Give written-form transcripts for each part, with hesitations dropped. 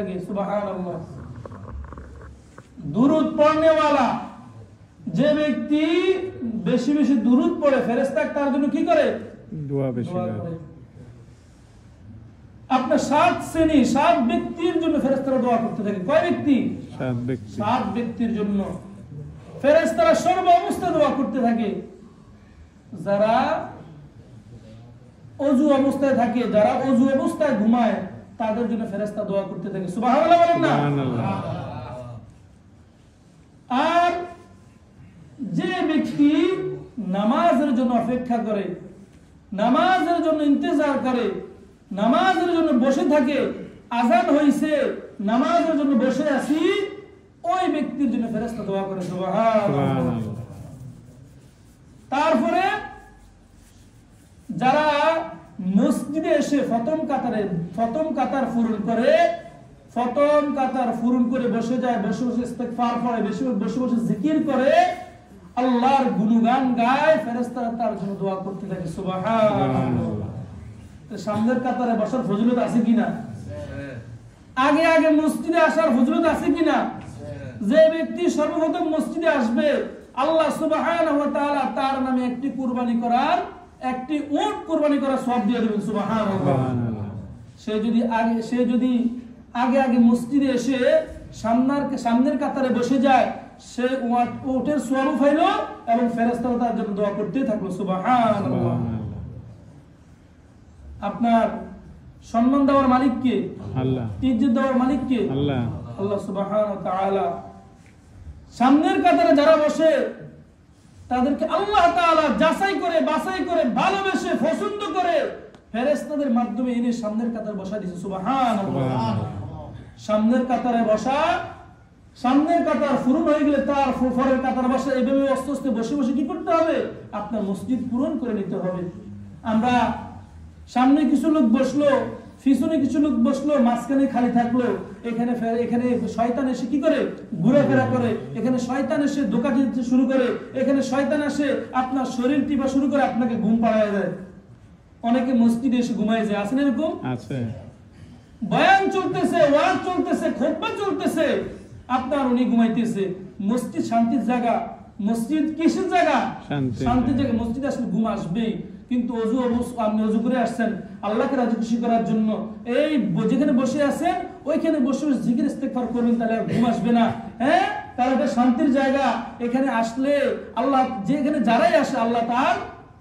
থাকে সুবহানাল্লাহ। দুরূদ পড়নেওয়ালা যে ব্যক্তি বেশি বেশি দুরূদ পড়ে ফেরেশতা তার জন্য কি করে? দোয়া বেশি করে। আপনার 7 শ্রেণী 7 ব্যক্তির জন্য ফেরেশতারা দোয়া করতে থাকে। কয় ব্যক্তি? 7 ব্যক্তি। 7 ব্যক্তির জন্য ফেরেশতারা সর্ব অবস্থায় দোয়া করতে থাকে। যারা ওযু অবস্থায় থাকে, যারা ওযু অবস্থায় ঘুমায়, তাদের জন্য ফেরেশতা দোয়া করতে থাকে। সুবহানাল্লাহ বলেন না? সুবহানাল্লাহ। আর যে ব্যক্তি নামাজের জন্য অপেক্ষা করে, নামাজের জন্য ইন্তজার করে, নামাজের জন্য বসে থাকে, আযান হইছে নামাজের জন্য বসে আছি, ওই ব্যক্তির জন্য ফেরেশতা দোয়া করে সুবহানাল্লাহ। তারপরে যারা মসজিদে এসে প্রথম কাতার পূরণ করে বসে যায়, বসে বসে ইস্তিগফার পড়ে, বসে বসে জিকির করে, আল্লাহর গুণগান গায়, ফেরেশতারা তার জন্য দোয়া করতে থাকে সুবহানাল্লাহ। তো সামনের কাতারে বসার ফজিলত আছে কিনা? আগে আগে মসজিদে আসার ফজিলত আছে কিনা? যে ব্যক্তি সর্বপ্রথম মসজিদে আসবে, আল্লাহ সুবহানাহু ওয়া তাআলা তার নামে একটি উট কুরবানি করার সওয়াব দিয়ে দেবেন সুবহানাল্লাহ। সে যদি আগে মসজিদে এসে সামনের কাতারে বসে যায়, সে উটের সওয়াব পাইলো এবং ফেরেশতারা তার জন্য দোয়া করতেই থাকলো সুবহানাল্লাহ। আপনার সম্মান দেওয়ার মালিক কে? আল্লাহ। ইজ্জত দেওয়ার মালিক কে? আল্লাহ। আল্লাহ সুবহানাহু ওয়া তাআলা। সামনের কাতারে যারা বসে তাদেরকে আল্লাহ তাআলা যাচাই করে, বাছাই করে, ভালোবেসে, পছন্দ করে ফেরেশতাদের মাধ্যমে এনে সামনের কাতারে বসা দিয়েছে সুবহানাল্লাহ। সামনের কাতারে বসা, সামনের কাতার পূরণ হয়ে গেলে তার পরের কাতার বসা, এইভাবে আস্তে আস্তে বসে বসে কি করতে হবে? আপনার মসজিদ পূরণ করে নিতে হবে। আমরা সামনে কিছু লোক বসলো, পিছনে কিছু লোক বসলো, মাঝখানে খালি থাকলো, এখানে শয়তান এসে কি করে? ঘোরাফেরা করে। এখানে শয়তান এসে ধোঁকা দিতে শুরু করে, এখানে শয়তান এসে আপনার শরীর টিপা শুরু করে, আপনাকে ঘুম পাড়ায় দেয়। অনেকে মসজিদে এসে ঘুমায় যায়, আছেন এরকম? আছে। বয়ান চলতেছে, ওয়াজ চলতেছে, খুতবা চলতেছে, আপনার উনি ঘুমাইতেছে। মসজিদ শান্তির জায়গা। মসজিদ কিসের জায়গা? শান্তির জায়গা। মসজিদে আসলে ঘুম আসবেই, কিন্তু আপনি অজু করে আসছেন আল্লাহকে রাজি খুশি করার জন্য, এই যেখানে বসে আছেন ওইখানে বসে বসে জিকির ইস্তেগফার করবেন, তাহলে ঘুম আসবে না। হ্যাঁ, তাহলে এটা শান্তির জায়গা। এখানে আসলে আল্লাহ, যেখানে যারাই আসে আল্লাহ তার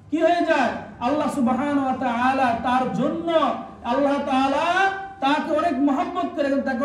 কি হয়ে যায়? আল্লাহ সুবহানাহু ওয়া তাআলা তার জন্য, আল্লাহ তাআলা তাকে অনেক মহব্বত করে, তাকে